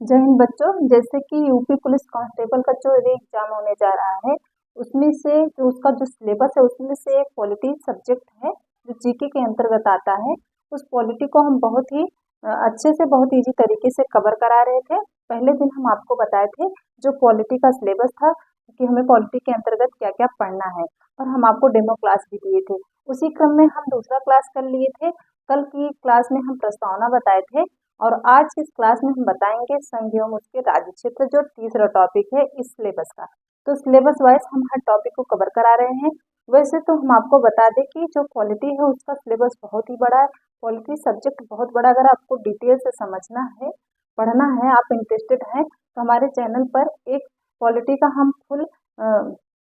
जय हिंद बच्चों। जैसे कि यूपी पुलिस कांस्टेबल का जो एग्जाम होने जा रहा है, उसमें से जो उसका जो सिलेबस है उसमें से एक पॉलिटी सब्जेक्ट है जो जीके के अंतर्गत आता है। उस पॉलिटी को हम बहुत ही अच्छे से बहुत इजी तरीके से कवर करा रहे थे। पहले दिन हम आपको बताए थे जो पॉलिटी का सिलेबस था कि हमें पॉलिटी के अंतर्गत क्या क्या पढ़ना है, और हम आपको डेमो क्लास भी दिए थे। उसी क्रम में हम दूसरा क्लास कर लिए थे। कल की क्लास में हम प्रस्तावना बताए थे, और आज की इस क्लास में हम बताएंगे संघ एवं उसके राज्य क्षेत्र, जो तीसरा टॉपिक है इस सिलेबस का। तो सिलेबस वाइज हम हर टॉपिक को कवर करा रहे हैं। वैसे तो हम आपको बता दें कि जो पॉलिटी है उसका सिलेबस बहुत ही बड़ा है। पॉलिटी सब्जेक्ट बहुत बड़ा, अगर आपको डिटेल से समझना है, पढ़ना है, आप इंटरेस्टेड हैं, तो हमारे चैनल पर एक पॉलिटी का हम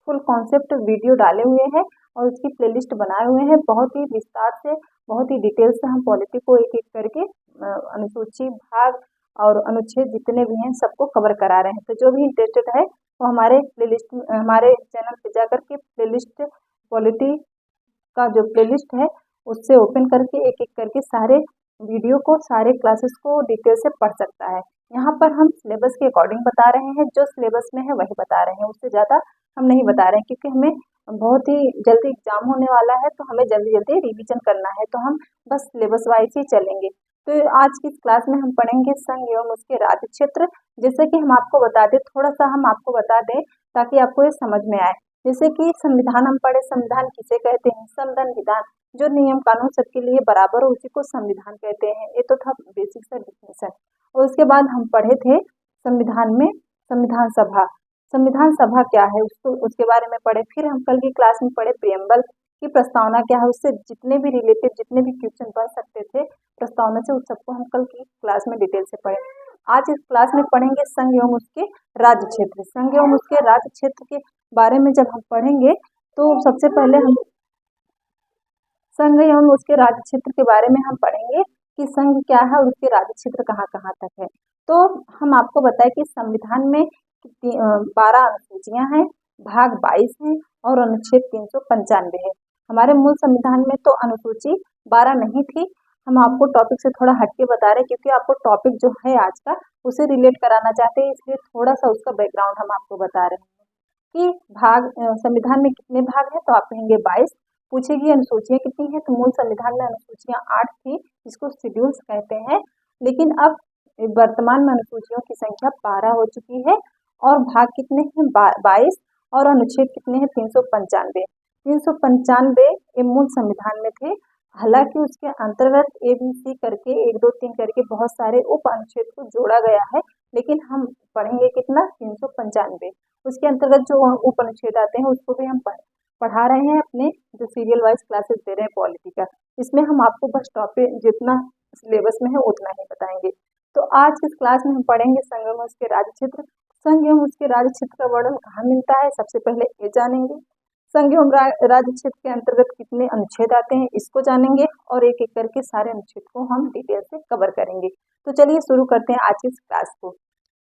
फुल कॉन्सेप्ट वीडियो डाले हुए हैं और उसकी प्लेलिस्ट बनाए हुए हैं। बहुत ही विस्तार से, बहुत ही डिटेल से हम पॉलिटी को एक एक करके अनुसूची, भाग और अनुच्छेद जितने भी हैं सबको कवर करा रहे हैं। तो जो भी इंटरेस्टेड है वो हमारे प्लेलिस्ट, हमारे चैनल पे जाकर के प्लेलिस्ट, पॉलिटी का जो प्लेलिस्ट है उससे ओपन करके एक एक करके सारे वीडियो को, सारे क्लासेस को डिटेल से पढ़ सकता है। यहाँ पर हम सिलेबस के अकॉर्डिंग बता रहे हैं, जो सिलेबस में है वही बता रहे हैं, उससे ज़्यादा हम नहीं बता रहे हैं, क्योंकि हमें बहुत ही जल्दी एग्जाम होने वाला है, तो हमें जल्दी जल्दी रिवीजन करना है, तो हम बस सिलेबस वाइज ही चलेंगे। तो आज की क्लास में हम पढ़ेंगे संघ एवं उसके राज्य क्षेत्र। जैसे कि हम आपको बता दें, थोड़ा सा हम आपको बता दें ताकि आपको ये समझ में आए। जैसे कि संविधान हम पढ़े, संविधान किसे कहते हैं? संविधान विधान, जो नियम कानून सबके लिए बराबर हो उसी को संविधान कहते हैं। ये तो था बेसिक सा डिफिनेशन। और उसके बाद हम पढ़े थे संविधान में संविधान सभा। संविधान सभा क्या है उसको, उसके बारे में पढ़े। फिर हम कल की क्लास में पढ़े प्रियम्बल की प्रस्तावना क्या है, उससे जितने भी रिलेटेड जितने भी क्वेश्चन बन सकते थे प्रस्तावना से, उस सबको हम कल की क्लास में डिटेल से पढ़े। आज इस क्लास में पढ़ेंगे संघ एवं उसके राज्य क्षेत्र। संघ एवं उसके राज्य क्षेत्र के बारे में जब हम पढ़ेंगे तो सबसे पहले हम संघ एवं उसके राज्य क्षेत्र के बारे में हम पढ़ेंगे कि संघ क्या है और उसके राज्य क्षेत्र कहाँ कहाँ तक है। तो हम आपको बताएं कि संविधान में 12 अनुसूचियां हैं, भाग 22 है और अनुच्छेद 395 है। हमारे मूल संविधान में तो अनुसूची 12 नहीं थी। हम आपको टॉपिक से थोड़ा हटके बता रहे हैं, क्योंकि आपको टॉपिक जो है आज का उसे रिलेट कराना चाहते हैं, इसलिए थोड़ा सा उसका बैकग्राउंड हम आपको बता रहे हैं कि संविधान में कितने भाग हैं, तो आप कहेंगे 22। पूछेगी अनुसूचियां कितनी है, तो मूल संविधान में अनुसूचियां 8 थी, जिसको शेड्यूल्स कहते हैं। लेकिन अब वर्तमान में अनुसूचियों की संख्या 12 हो चुकी है, और भाग कितने हैं? 22, और अनुच्छेद कितने हैं? 395। 395 ये मूल संविधान में थे। हालांकि उसके अंतर्गत ABC करके 1 2 3 करके बहुत सारे उप अनुच्छेद को जोड़ा गया है, लेकिन हम पढ़ेंगे कितना? 395। उसके अंतर्गत जो उप अनुच्छेद आते हैं उसको भी हम पढ़ा रहे हैं, अपने जो सीरियल वाइज क्लासेस दे रहे हैं पॉलिटी का। इसमें हम आपको बस टॉपिक जितना सिलेबस में है उतना ही बताएंगे। तो आज इस क्लास में हम पढ़ेंगे संघ एवं उसके राज्य क्षेत्र। संघ एवं उसके राज्य क्षेत्र का वर्णन कहाँ मिलता है, सबसे पहले ये जानेंगे। संघ एवं राज्य क्षेत्र के अंतर्गत कितने अनुच्छेद आते हैं इसको जानेंगे, और एक एक करके सारे अनुच्छेद को हम डिटेल से कवर करेंगे। तो चलिए शुरू करते हैं आज की इस क्लास को।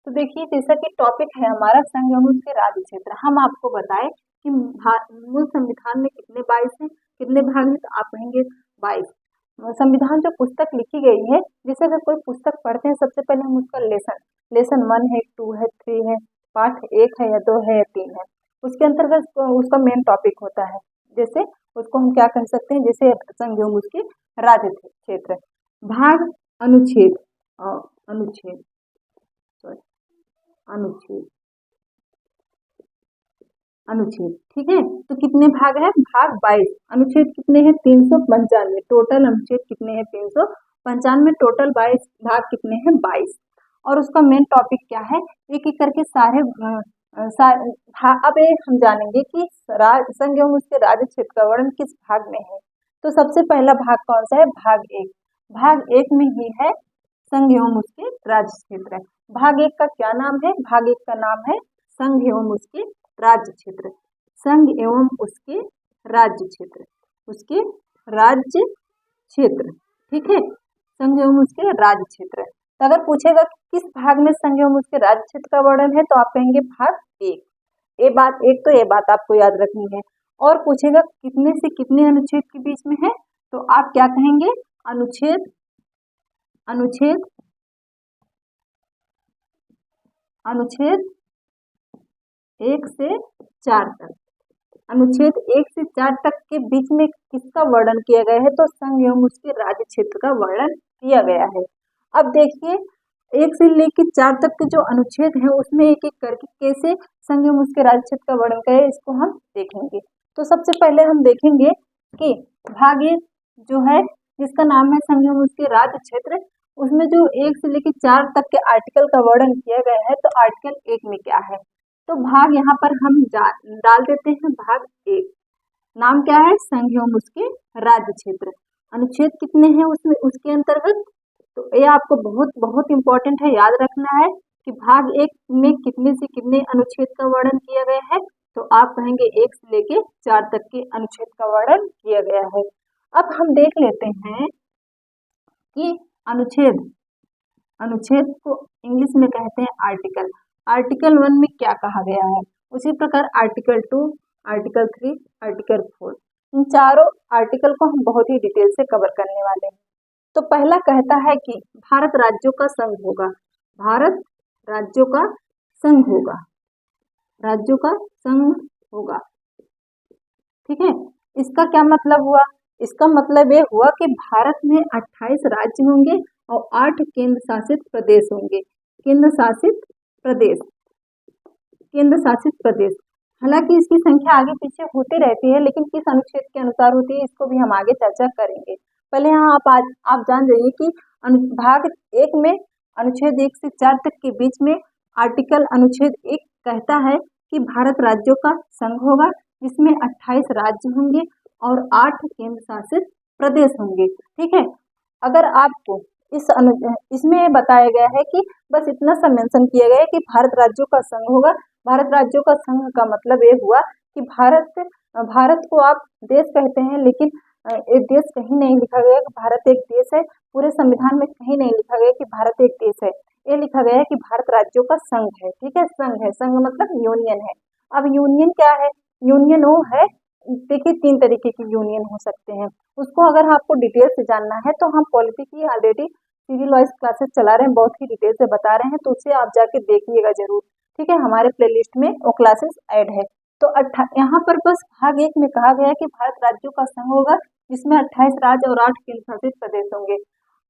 तो देखिए, जैसा कि टॉपिक है हमारा संघ एवं उसके राज्य क्षेत्र, हम आपको बताएं कि मूल संविधान में कितने 22 हैं, कितने भाग हैं, तो आप कहेंगे 22। संविधान जो पुस्तक लिखी गई है, जैसे अगर कोई पुस्तक पढ़ते हैं सबसे पहले हम उसका लेसन 1 है, 2 है, 3 है, पाठ 1 है या 2 है या 3 है, उसके अंतर्गत उसका मेन टॉपिक होता है। जैसे उसको हम क्या कह सकते हैं, जैसे संघ एवं उसके राज्य क्षेत्र, भाग, अनुच्छेद, अनुच्छेद सॉरी अनुच्छेद अनुच्छेद, ठीक है। तो कितने भाग हैं? भाग 22। अनुच्छेद कितने हैं? 395। टोटल अनुच्छेद कितने हैं? 395। टोटल 22 भाग कितने हैं? 22। और उसका मेन टॉपिक क्या है, एक एक करके सारे अब हम जानेंगे कि संघ एवं उसके राज्य क्षेत्र का वर्णन किस भाग में है। तो सबसे पहला भाग कौन सा है? भाग 1। भाग 1 में ही है संघ एवं उसके राज्य क्षेत्र। भाग 1 का क्या नाम है? भाग 1 का नाम है संघ एवं उसके राज्य क्षेत्र। संघ एवं उसके राज्य क्षेत्र, उसके राज्य क्षेत्र, ठीक है। संघ एवं उसके राज्य क्षेत्र। तो अगर पूछेगा किस भाग में संघ एवं उसके राज्य क्षेत्र का वर्णन है, तो आप कहेंगे भाग 1। ये बात एक, तो ये बात आपको याद रखनी है। और पूछेगा कितने से कितने अनुच्छेद के बीच में है, तो आप क्या कहेंगे? अनुच्छेद अनुच्छेद अनुच्छेद 1 से 4 तक। अनुच्छेद 1 से 4 तक के बीच में किसका वर्णन किया गया है? तो संघ एवं उसके राज्य क्षेत्र का वर्णन किया गया है। अब देखिए 1 से लेकर 4 तक के जो अनुच्छेद हैं उसमें एक एक करके कैसे संघ एवं उसके राज्य क्षेत्र का वर्णन करें इसको हम देखेंगे। तो सबसे पहले हम देखेंगे कि भाग 1 जो है जिसका नाम है संघ एवं उसके राज्य क्षेत्र, उसमें जो 1 से लेकर 4 तक के आर्टिकल का वर्णन किया गया है। तो आर्टिकल 1 में क्या है? तो भाग यहाँ पर हम डाल देते हैं भाग 1। नाम क्या है? संघ एवं उसके राज्य क्षेत्र। अनुच्छेद कितने हैं उसमें उसके अंतर्गत? तो ये आपको बहुत बहुत इंपॉर्टेंट है, याद रखना है कि भाग 1 में कितने से कितने अनुच्छेद का वर्णन किया गया है। तो आप कहेंगे 1 से लेके 4 तक के अनुच्छेद का वर्णन किया गया है। अब हम देख लेते हैं कि अनुच्छेद को इंग्लिश में कहते हैं आर्टिकल। आर्टिकल 1 में क्या कहा गया है? उसी प्रकार आर्टिकल 2, आर्टिकल 3, आर्टिकल 4, इन चारों आर्टिकल को हम बहुत ही डिटेल से कवर करने वाले हैं। तो पहला कहता है कि भारत राज्यों का संघ होगा। भारत राज्यों का संघ होगा। राज्यों का संघ होगा। ठीक है, इसका क्या मतलब हुआ? इसका मतलब ये हुआ कि भारत में 28 राज्य होंगे और 8 केंद्र शासित प्रदेश होंगे। केंद्र शासित प्रदेश। हालांकि इसकी संख्या आगे पीछे होती रहती है, लेकिन किस अनुच्छेद के अनुसार होती है इसको भी हम आगे चर्चा करेंगे। पहले यहाँ आप जान जाइए कि भाग 1 में अनुच्छेद 1 से 4 तक के बीच में आर्टिकल अनुच्छेद 1 कहता है कि भारत राज्यों का संघ होगा, जिसमें 28 राज्य होंगे और 8 केंद्र शासित प्रदेश होंगे। ठीक है, अगर आपको इसमें बताया गया है कि बस इतना सा मेंशन किया गया है कि भारत राज्यों का संघ होगा। भारत राज्यों का संघ का मतलब ये हुआ कि भारत को आप देश कहते हैं, लेकिन एक देश कहीं नहीं लिखा गया कि भारत एक देश है। पूरे संविधान में कहीं नहीं लिखा गया कि भारत एक देश है। ये लिखा गया है कि भारत राज्यों का संघ है। ठीक है, संघ है, संघ मतलब यूनियन है। अब यूनियन क्या है? यूनियन वो है, देखिए 3 तरीके की यूनियन हो सकते हैं। उसको अगर आपको डिटेल से जानना है तो हम पॉलिटी की ऑलरेडी सीरियल वाइज क्लासेस चला रहे हैं, बहुत ही डिटेल से बता रहे हैं, तो उसे आप जाके देखिएगा जरूर। ठीक है, हमारे प्लेलिस्ट में वो क्लासेस ऐड है। तो यहाँ पर बस भाग 1 में कहा गया है कि भारत राज्यों का संघ होगा, जिसमें 28 राज्य और 8 केंद्र शासित प्रदेश होंगे।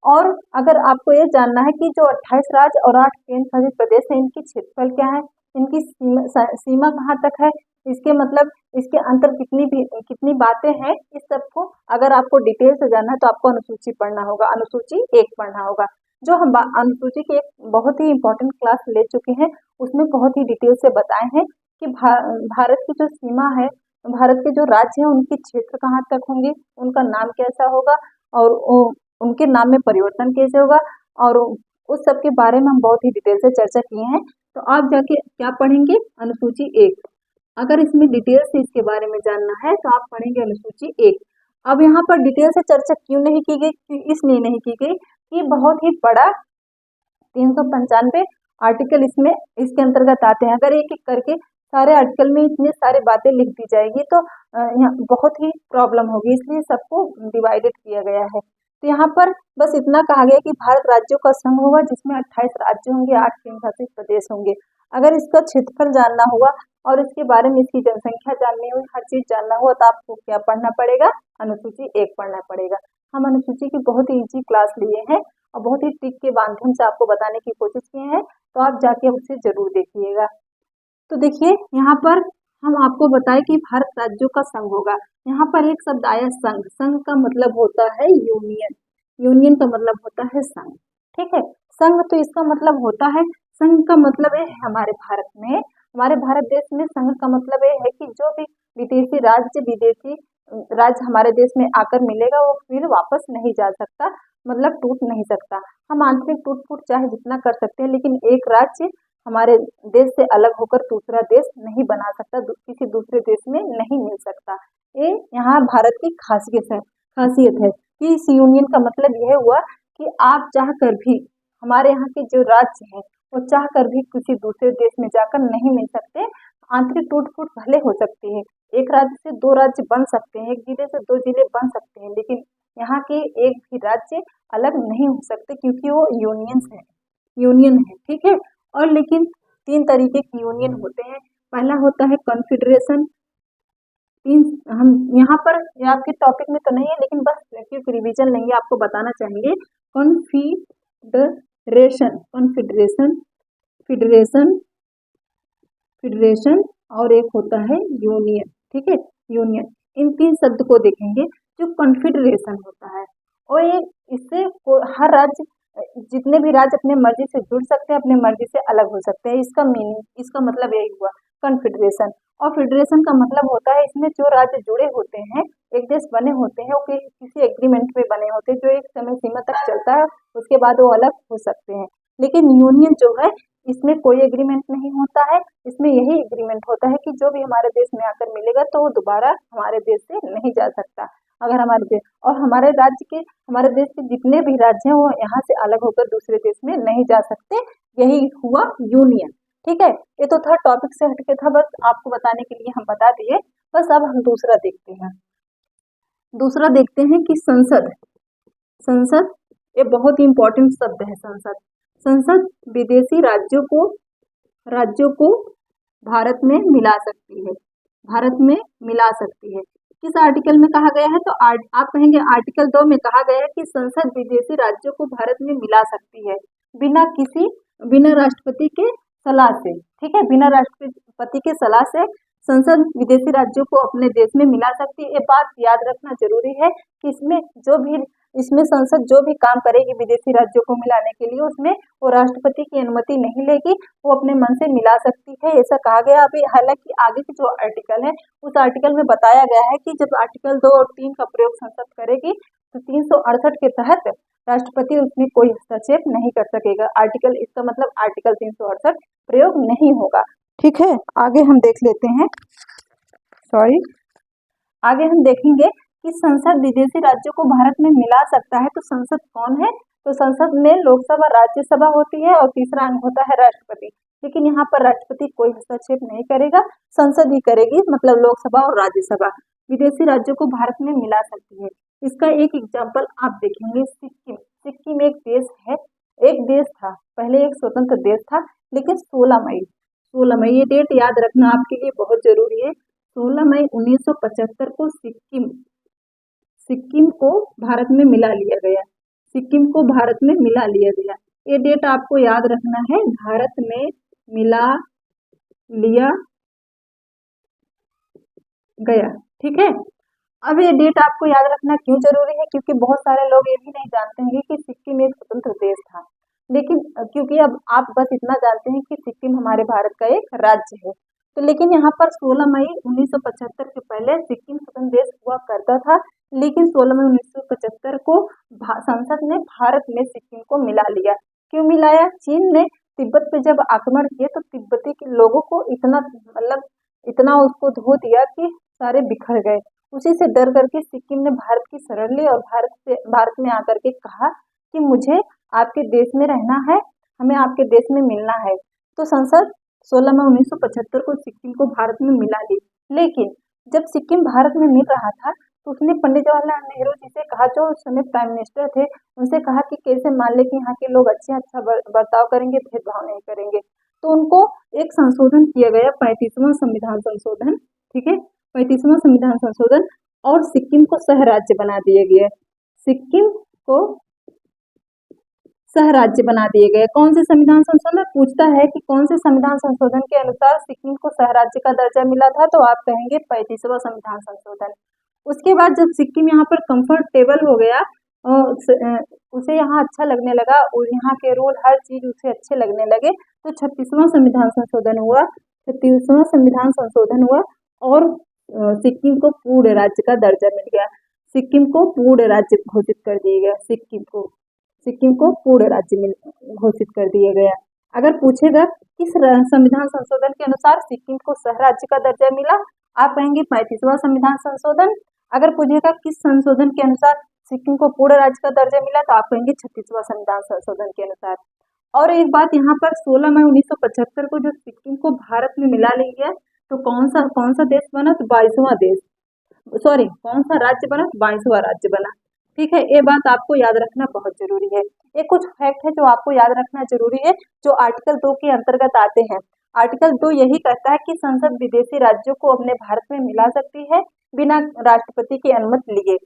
और अगर आपको ये जानना है कि जो 28 राज्य और 8 केंद्र शासित प्रदेश है, इनकी क्षेत्रफल क्या है, इनकी सीमा कहाँ तक है, इसके मतलब इसके अंतर कितनी बातें हैं, इस सबको अगर आपको डिटेल से जानना है तो आपको अनुसूची पढ़ना होगा, अनुसूची 1 पढ़ना होगा। जो हम अनुसूची की एक बहुत ही इंपॉर्टेंट क्लास ले चुके हैं, उसमें बहुत ही डिटेल से बताए हैं कि भारत की जो सीमा है, भारत के जो राज्य हैं उनके क्षेत्र कहाँ तक होंगे, उनका नाम कैसा होगा और उनके नाम में परिवर्तन कैसे होगा, और उस सब के बारे में हम बहुत ही डिटेल से चर्चा किए हैं। तो आप जाके क्या पढ़ेंगे? अनुसूची 1। अगर इसमें डिटेल से इसके बारे में जानना है तो आप पढ़ेंगे अनुसूची 1। अब यहाँ पर डिटेल से चर्चा क्यों नहीं की गई? इसलिए नहीं की गई कि बहुत ही बड़ा 395 आर्टिकल इसके अंतर्गत आते हैं। अगर एक एक करके सारे आर्टिकल में इतनी सारी बातें लिख दी जाएगी तो बहुत ही प्रॉब्लम होगी, इसलिए सबको डिवाइडेड किया गया है। तो यहाँ पर बस इतना कहा गया कि भारत राज्यों का संघ होगा, जिसमें 28 राज्य होंगे, 8 केंद्र शासित प्रदेश होंगे। अगर इसका क्षेत्रफल जानना हुआ और इसके बारे में इसकी जनसंख्या जाननी हुई, हर चीज जानना हुआ, तो आपको क्या पढ़ना पड़ेगा? अनुसूची 1 पढ़ना पड़ेगा। हम अनुसूची की बहुत ही ईजी क्लास लिए हैं और बहुत ही ट्रिक के माध्यम से आपको बताने की कोशिश किए हैं, तो आप जाके उसे जरूर देखिएगा। तो देखिए यहाँ पर हम आपको बताएं कि भारत राज्यों का संघ होगा। यहाँ पर एक शब्द आया संघ। संघ का मतलब होता है यूनियन, यूनियन का मतलब होता है संघ। ठीक है, संघ तो इसका मतलब होता है, संघ का मतलब है हमारे भारत देश में संघ का मतलब ये है कि जो भी विदेशी राज्य हमारे देश में आकर मिलेगा वो फिर वापस नहीं जा सकता, मतलब टूट नहीं सकता। हम आंतरिक टूट फूट चाहे जितना कर सकते हैं, लेकिन एक राज्य हमारे देश से अलग होकर दूसरा देश नहीं बना सकता, किसी दूसरे देश में नहीं मिल सकता। ये यहाँ भारत की खासियत है कि इस यूनियन का मतलब यह हुआ कि आप चाह कर भी, हमारे यहाँ के जो राज्य हैं वो चाह कर भी किसी दूसरे देश में जाकर नहीं मिल सकते। आंतरिक टूट फूट भले हो सकती है, एक राज्य से 2 राज्य बन सकते हैं, एक जिले से 2 जिले बन सकते हैं, लेकिन यहाँ के एक भी राज्य अलग नहीं हो सकते, क्योंकि वो यूनियन है। ठीक है, और लेकिन तीन तरीके की यूनियन होते हैं। पहला होता है कॉन्फेडरेशन। हम यहाँ पर आपके टॉपिक में तो नहीं है, लेकिन बस क्योंकि रिवीजन लेंगे आपको बताना चाहेंगे। कॉन्फेडरेशन, कॉन्फेडरेशन, फेडरेशन, फेडरेशन और एक होता है यूनियन। ठीक है, यूनियन। इन तीन शब्द को देखेंगे। जो कॉन्फेडरेशन होता है और ये इससे हर राज्य, जितने भी राज्य अपने मर्जी से जुड़ सकते हैं, अपने मर्जी से अलग हो सकते हैं। इसका मीनिंग, इसका मतलब यही हुआ कॉन्फेडरेशन। और फेडरेशन का मतलब होता है इसमें जो राज्य जुड़े होते हैं, एक देश बने होते हैं, वो किसी एग्रीमेंट में बने होते हैं जो एक समय सीमा तक चलता है, उसके बाद वो अलग हो सकते हैं। लेकिन यूनियन जो है इसमें कोई एग्रीमेंट नहीं होता है। इसमें यही एग्रीमेंट होता है कि जो भी हमारे देश में आकर मिलेगा तो वो दोबारा हमारे देश से नहीं जा सकता। अगर हमारे देश और हमारे राज्य के, हमारे देश के जितने भी राज्य हैं वो यहाँ से अलग होकर दूसरे देश में नहीं जा सकते। यही हुआ यूनियन। ठीक है, ये तो था, टॉपिक से हटके था, बस आपको बताने के लिए हम बता दिए। बस अब हम दूसरा देखते हैं। दूसरा देखते हैं कि संसद। संसद ये बहुत ही इंपॉर्टेंट शब्द है। संसद, संसद विदेशी राज्यों को भारत में मिला सकती है, भारत में मिला सकती है। किस आर्टिकल में कहा गया है? तो आप कहेंगे आर्टिकल 2 में कहा गया है कि संसद विदेशी राज्यों को भारत में मिला सकती है बिना राष्ट्रपति के सलाह से। ठीक है, बिना राष्ट्रपति के सलाह से संसद विदेशी राज्यों को अपने देश में मिला सकती है। ये बात याद रखना जरूरी है कि इसमें संसद जो भी काम करेगी विदेशी राज्यों को मिलाने के लिए, उसमें वो राष्ट्रपति की अनुमति नहीं लेगी, वो अपने मन से मिला सकती है, ऐसा कहा गया। अभी हालांकि आगे की जो आर्टिकल है उस आर्टिकल में बताया गया है कि जब आर्टिकल 2 और 3 का प्रयोग संसद करेगी तो 368 के तहत राष्ट्रपति उसमें कोई हस्तक्षेप नहीं कर सकेगा। आर्टिकल, इसका मतलब आर्टिकल 368 प्रयोग नहीं होगा। ठीक है, आगे हम देख लेते हैं। आगे हम देखेंगे कि संसद विदेशी राज्यों को भारत में मिला सकता है। तो संसद कौन है? तो संसद में लोकसभा, राज्यसभा होती है और तीसरा अंग होता है राष्ट्रपति। लेकिन यहाँ पर राष्ट्रपति कोई हस्तक्षेप नहीं करेगा, संसद ही करेगी, मतलब लोकसभा और राज्यसभा विदेशी राज्यों को भारत में मिला सकती है। इसका एक एग्जाम्पल आप देखेंगे, सिक्किम। सिक्किम एक देश है, एक देश था, पहले एक स्वतंत्र देश था, लेकिन 16 मई, ये डेट याद रखना आपके लिए बहुत जरूरी है। 16 मई 1975 को सिक्किम को भारत में मिला लिया गया। सिक्किम को भारत में मिला लिया गया, ये डेट आपको याद रखना है, भारत में मिला लिया गया। ठीक है, अब ये डेट आपको याद रखना क्यों जरूरी है? क्योंकि बहुत सारे लोग ये भी नहीं जानते होंगे कि सिक्किम एक स्वतंत्र देश था। लेकिन क्योंकि अब आप बस इतना जानते हैं कि सिक्किम हमारे भारत का एक राज्य है, तो लेकिन यहाँ पर 16 मई 1975 के पहले सिक्किम स्वतंत्र देश हुआ करता था। लेकिन 16 मई 1975 को संसद ने भारत में सिक्किम को मिला लिया। क्यों मिलाया? चीन ने तिब्बत पे जब आक्रमण किए तो तिब्बती के लोगों को इतना उसको धो दिया कि सारे बिखर गए। उसी से डर करके सिक्किम ने भारत की शरण ली और भारत में आकर के कहा कि मुझे आपके देश में रहना है, हमें आपके देश में मिलना है। तो संसद 16 मई 1975 को सिक्किम को भारत में मिला ली। लेकिन जब सिक्किम भारत में मिल रहा था तो उसने पंडित जवाहरलाल नेहरू जी से कहा, जो उस समय प्राइम मिनिस्टर थे, उनसे कहा कि कैसे मान ले कि यहाँ के लोग अच्छा बर्ताव करेंगे, भेदभाव नहीं करेंगे। तो उनको एक संशोधन किया गया, 35वां संविधान संशोधन। ठीक है, 35वां संविधान संशोधन, और सिक्किम को सह राज्य बना दिया गया। सिक्किम को सह राज्य बना दिए गए। कौन से संविधान संशोधन? पूछता है कि कौन से संविधान संशोधन के अनुसार सिक्किम को सह राज्य का दर्जा मिला था, तो आप कहेंगे 35वां संविधान संशोधन। उसके बाद जब सिक्किम यहाँ पर कंफर्टेबल हो गया, उसे यहाँ अच्छा लगने लगा और यहाँ के रूल हर चीज उसे अच्छे लगने लगे, तो 36वां संविधान संशोधन हुआ। 36वां संविधान संशोधन हुआ और सिक्किम को पूर्ण राज्य का दर्जा मिल गया। सिक्किम को पूर्ण राज्य घोषित कर दिया गया। सिक्किम को पूर्ण राज्य घोषित कर दिया गया। अगर पूछेगा किस संविधान संशोधन के अनुसार सिक्किम को सह राज्य का दर्जा मिला, आप कहेंगे 35वां संविधान संशोधन। अगर पूछेगा किस संशोधन के अनुसार सिक्किम को पूर्ण राज्य का दर्जा मिला, तो आप कहेंगे 36वां संविधान संशोधन के अनुसार। और एक बात यहाँ पर 16 मई 1975 को जो सिक्किम को भारत में मिला लिया गया, तो कौन सा देश बना? तो 22वां देश, कौन सा राज्य बना? 22वां राज्य बना। ठीक है, ये बात आपको याद रखना बहुत जरूरी है। ये कुछ फैक्ट है जो आपको याद रखना जरूरी है, जो आर्टिकल 2 के अंतर्गत आते हैं। आर्टिकल 2 यही कहता है कि संसद विदेशी राज्यों को अपने भारत में मिला सकती है बिना राष्ट्रपति की अनुमति लिए।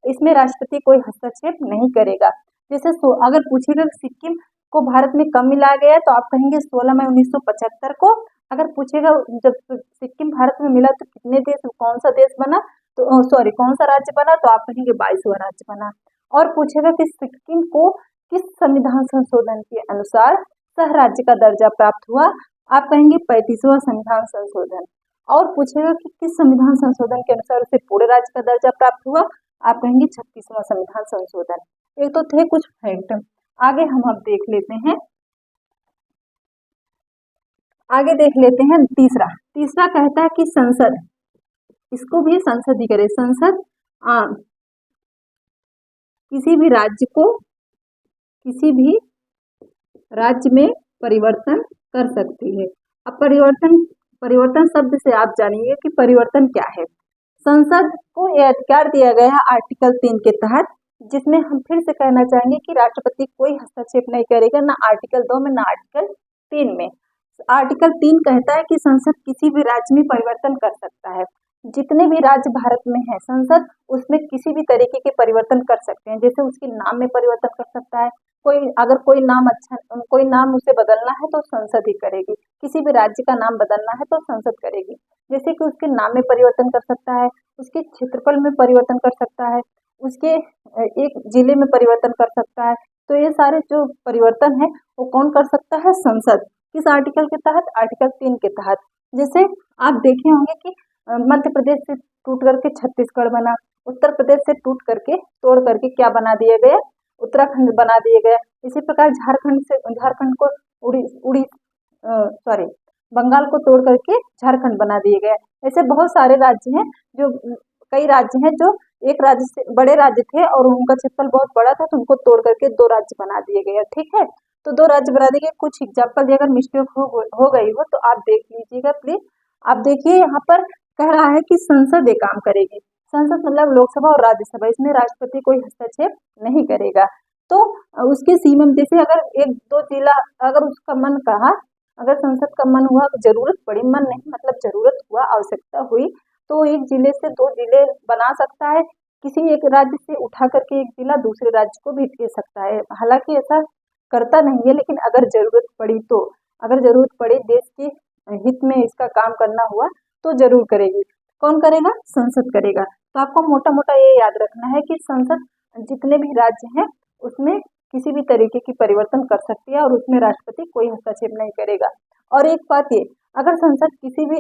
इसमें राष्ट्रपति कोई हस्तक्षेप नहीं करेगा। जैसे अगर पूछेगा सिक्किम को भारत में कब मिलाया गया तो आप कहेंगे 16 मई 1975 को। अगर पूछेगा जब सिक्किम भारत में मिला तो कितने देश, कौन सा देश बना, तो सॉरी कौन सा राज्य बना, तो आप कहेंगे 22वां राज्य बना। और पूछेगा कि सिक्किम को किस संविधान संशोधन के अनुसार सह राज्य का दर्जा प्राप्त हुआ, आप कहेंगे 35वां संविधान संशोधन। और पूछेगा कि किस संविधान संशोधन के अनुसार उसे पूरे राज्य का दर्जा प्राप्त हुआ, आप कहेंगे 36वां संविधान संशोधन। ये तो थे कुछ फैक्ट। आगे हम अब देख लेते हैं, तीसरा कहता है कि संसद, इसको भी संसद ही करे, संसद किसी भी राज्य में परिवर्तन कर सकती है। अब परिवर्तन शब्द से आप जानिए कि परिवर्तन क्या है। संसद को यह अधिकार दिया गया है आर्टिकल 3 के तहत, जिसमें हम फिर से कहना चाहेंगे कि राष्ट्रपति कोई हस्तक्षेप नहीं करेगा, ना आर्टिकल 2 में ना आर्टिकल 3 में। आर्टिकल 3 कहता है कि संसद किसी भी राज्य में परिवर्तन कर सकता है। जितने भी राज्य भारत में है संसद उसमें किसी भी तरीके के परिवर्तन कर सकते हैं। जैसे उसके नाम में परिवर्तन कर सकता है, अगर कोई नाम उसे बदलना है तो संसद ही करेगी। किसी भी राज्य का नाम बदलना है तो संसद करेगी। जैसे कि उसके नाम में परिवर्तन कर सकता है, उसके क्षेत्रफल में परिवर्तन कर सकता है, उसके एक जिले में परिवर्तन कर सकता है। तो ये सारे जो परिवर्तन है वो कौन कर सकता है, संसद। किस आर्टिकल के तहत, आर्टिकल 3 के तहत। जैसे आप देखे होंगे कि मध्य प्रदेश से टूट करके छत्तीसगढ़ बना, उत्तर प्रदेश से तोड़ करके क्या बना दिया गया, उत्तराखंड बना दिया गया। इसी प्रकार झारखंड को बंगाल को तोड़ करके झारखंड बना दिया गया। ऐसे बहुत सारे राज्य हैं, कई राज्य हैं जो एक राज्य से बड़े राज्य थे और उनका क्षेत्रफल बहुत बड़ा था तो उनको तोड़ करके 2 राज्य बना दिए गए। ठीक है, तो 2 राज्य बना दिए। कुछ एग्जाम्पल अगर मिस्टेक हो गई हो तो आप देख लीजिएगा प्लीज। आप देखिए यहाँ पर कह रहा है कि संसद ये काम करेगी। संसद मतलब लोकसभा और राज्यसभा, इसमें राष्ट्रपति कोई हस्तक्षेप नहीं करेगा। तो उसके सीमा में जैसे अगर 1-2 जिला, अगर उसका मन कहा, अगर संसद का मन हुआ, जरूरत पड़ी, मन नहीं मतलब जरूरत हुआ, आवश्यकता हुई तो एक जिले से 2 जिले बना सकता है। किसी एक राज्य से उठा करके एक जिला दूसरे राज्य को भी दे सकता है। हालांकि ऐसा करता नहीं है, लेकिन अगर जरूरत पड़ी देश के हित में इसका काम करना हुआ तो जरूर करेगी। कौन करेगा, संसद करेगा। तो आपको मोटा मोटा ये याद रखना है कि संसद जितने भी राज्य हैं उसमें किसी भी तरीके की परिवर्तन कर सकती है और उसमें राष्ट्रपति कोई हस्तक्षेप नहीं करेगा। और एक बात ये, अगर संसद किसी भी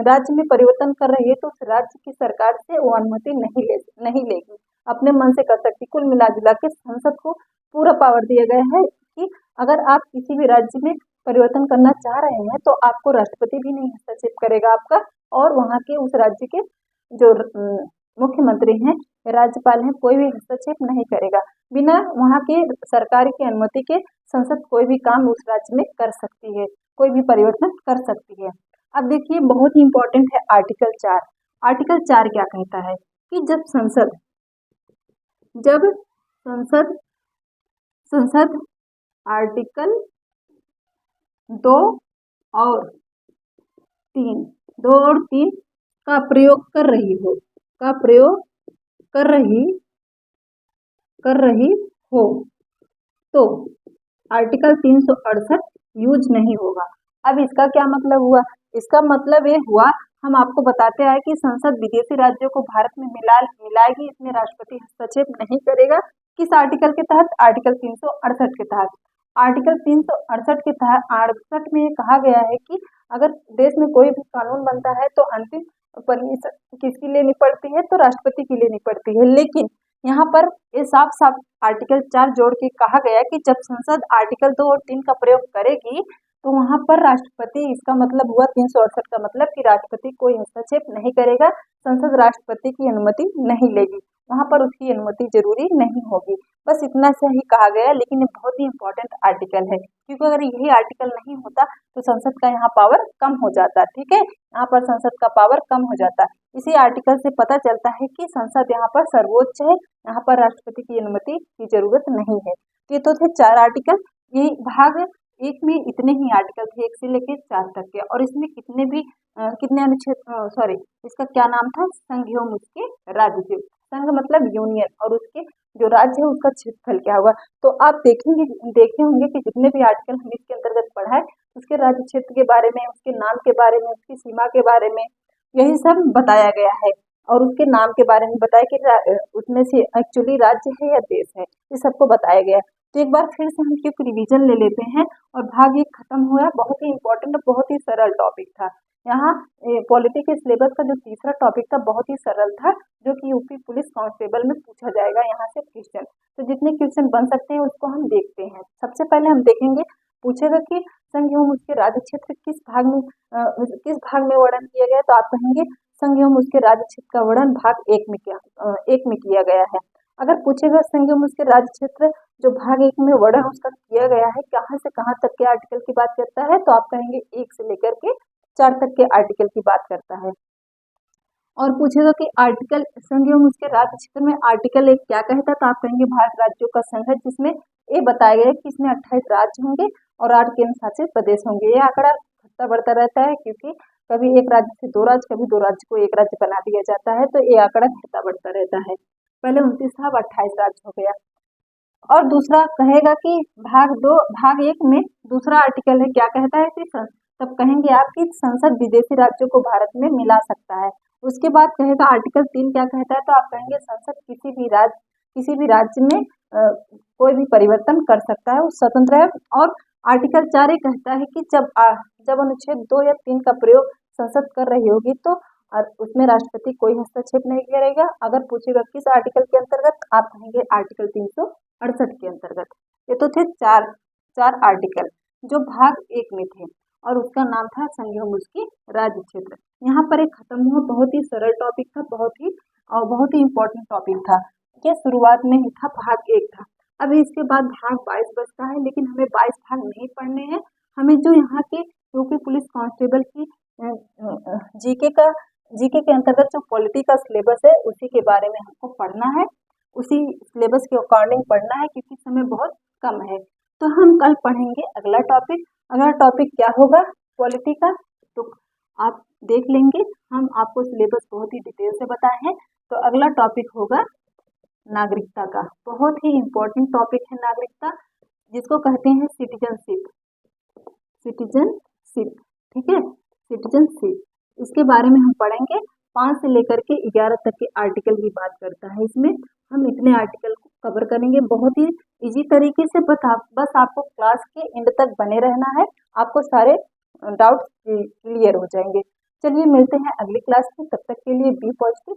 राज्य में परिवर्तन कर रही है तो उस राज्य की सरकार से वो अनुमति नहीं लेगी, अपने मन से कर सकती। कुल मिला जुला के संसद को पूरा पावर दिया गया है कि अगर आप किसी भी राज्य में परिवर्तन करना चाह रहे हैं तो आपको राष्ट्रपति भी नहीं हस्तक्षेप करेगा आपका, और वहाँ के उस राज्य के जो मुख्यमंत्री हैं, राज्यपाल हैं, कोई भी हस्तक्षेप नहीं करेगा। बिना वहाँ के सरकार की अनुमति के संसद कोई भी काम उस राज्य में कर सकती है, कोई भी परिवर्तन कर सकती है। अब देखिए बहुत ही इंपॉर्टेंट है आर्टिकल 4। आर्टिकल 4 क्या कहता है कि जब संसद आर्टिकल 2 और 3 का प्रयोग कर रही हो तो आर्टिकल 368 यूज नहीं होगा। अब इसका क्या मतलब हुआ, इसका मतलब ये हुआ, हम आपको बताते आए कि संसद विदेशी राज्यों को भारत में मिलाएगी, इसमें राष्ट्रपति हस्तक्षेप नहीं करेगा। किस आर्टिकल के तहत, आर्टिकल 368 के तहत। आर्टिकल 368 के तहत 68 में कहा गया है कि अगर देश में कोई भी कानून बनता है तो अंतिम परमिशन किसकी लेनी पड़ती है, तो राष्ट्रपति की लेनी पड़ती है। लेकिन यहाँ पर ये साफ आर्टिकल 4 जोड़ के कहा गया कि जब संसद आर्टिकल 2 और 3 का प्रयोग करेगी तो वहाँ पर राष्ट्रपति, इसका मतलब हुआ 368 का मतलब कि राष्ट्रपति कोई हस्तक्षेप नहीं करेगा, संसद राष्ट्रपति की अनुमति नहीं लेगी, वहाँ पर उसकी अनुमति जरूरी नहीं होगी। बस इतना से ही कहा गया, लेकिन ये बहुत ही इंपॉर्टेंट आर्टिकल है, क्योंकि अगर यही आर्टिकल नहीं होता तो संसद का यहाँ पावर कम हो जाता। ठीक है, यहाँ पर संसद का पावर कम हो जाता। इसी आर्टिकल से पता चलता है कि संसद यहाँ पर सर्वोच्च है, यहाँ पर राष्ट्रपति की अनुमति की जरूरत नहीं है। ये तो थे 4 आर्टिकल। ये भाग एक में इतने ही आर्टिकल थे, 1 से लेकर 4 तक के, और इसमें कितने अनुच्छेद, सॉरी, इसका क्या नाम था, संघ एवं उसके राज्य। संघ मतलब यूनियन, और उसके जो राज्य है उसका क्षेत्रफल क्या हुआ। तो आप देखे होंगे कि जितने भी आर्टिकल हम इसके अंतर्गत पढ़ा है, उसके राज्य क्षेत्र के बारे में, उसके नाम के बारे में, उसकी सीमा के बारे में, यही सब बताया गया है। और उसके नाम के बारे में बताया कि उसमें से एक्चुअली राज्य है या देश है, ये सबको बताया गया है। तो एक बार फिर से हम क्योंकि रिवीजन ले लेते हैं, और भाग 1 खत्म हुआ। बहुत ही इंपॉर्टेंट और बहुत ही सरल टॉपिक था। यहाँ पॉलिटी के सिलेबस का जो तीसरा टॉपिक था बहुत ही सरल था, जो कि यूपी पुलिस कांस्टेबल में पूछा जाएगा यहाँ से क्वेश्चन। तो जितने क्वेश्चन बन सकते हैं उसको हम देखते हैं। सबसे पहले हम देखेंगे, पूछेगा कि संघ एवं उसके राज्य क्षेत्र किस भाग में वर्णन किया गया है, तो आप कहेंगे संघ एवं उसके राज्य क्षेत्र का वर्णन भाग 1 में किया गया है। अगर पूछेगा संघ एवं उसके राज्य क्षेत्र जो भाग 1 में वर्णन उसका किया गया है कहाँ से कहाँ तक के आर्टिकल की बात करता है, तो आप कहेंगे 1 से लेकर के 4 तक के आर्टिकल की बात करता है। और पूछेगा कि आर्टिकल संघ एवं उसके राज्य क्षेत्र में आर्टिकल 1 क्या कहता है, तो आप कहेंगे भारत राज्यों का संघ है, जिसमें ये बताया गया है कि इसमें 28 राज्य होंगे और 8 केंद्र शासित प्रदेश होंगे। ये आंकड़ा घटता बढ़ता रहता है, क्योंकि कभी एक राज्य से 2 राज्य, कभी 2 राज्य को एक राज्य बना दिया जाता है, तो ये आंकड़ा घटता बढ़ता रहता है। पहले 29 था, अब 28 राज्य हो गया। और दूसरा कहेगा कि भाग 1 में दूसरा आर्टिकल है, क्या कहता है कि तब कहेंगे आप कि संसद विदेशी राज्यों को भारत में मिला सकता है। उसके बाद कहेगा आर्टिकल 3 क्या कहता है, तो आप कहेंगे संसद किसी भी राज्य में कोई भी परिवर्तन कर सकता है, वो स्वतंत्र है। और आर्टिकल 4 ये कहता है कि जब अनुच्छेद 2 या 3 का प्रयोग संसद कर रही होगी तो उसमें राष्ट्रपति कोई हस्तक्षेप नहीं करेगा। अगर पूछेगा किस आर्टिकल के अंतर्गत, आप कहेंगे आर्टिकल 368 के अंतर्गत। ये तो थे चार आर्टिकल जो भाग 1 में थे, और उसका नाम था संघ एवं उसके राज्य क्षेत्र। यहाँ पर एक खत्म हुआ, बहुत ही सरल टॉपिक था, बहुत ही इंपॉर्टेंट टॉपिक था। ये शुरुआत में ही था, भाग 1 था। अभी इसके बाद भाग 22 बचता है, लेकिन हमें 22 भाग नहीं पढ़ने हैं। हमें जो यहाँ के यूपी पुलिस कांस्टेबल की जीके के अंतर्गत जो पॉलिटी का सिलेबस है उसी के बारे में हमको पढ़ना है, उसी सिलेबस के अकॉर्डिंग पढ़ना है, क्योंकि समय बहुत कम है। तो हम कल पढ़ेंगे अगला टॉपिक क्या होगा, पॉलिटी का, तो आप देख लेंगे। हम आपको सिलेबस बहुत ही डिटेल से बताए हैं। तो अगला टॉपिक होगा नागरिकता का। बहुत ही इम्पोर्टेंट टॉपिक है नागरिकता, जिसको कहते हैं सिटीजनशिप। ठीक है, सिटीजनशिप, इसके बारे में हम पढ़ेंगे। 5 से लेकर के 11 तक के आर्टिकल की बात करता है। इसमें हम इतने आर्टिकल को कवर करेंगे बहुत ही इजी तरीके से। बस आपको क्लास के एंड तक बने रहना है, आपको सारे डाउट्स क्लियर हो जाएंगे। चलिए मिलते हैं अगली क्लास में, तब तक के लिए बी पॉजिटिव।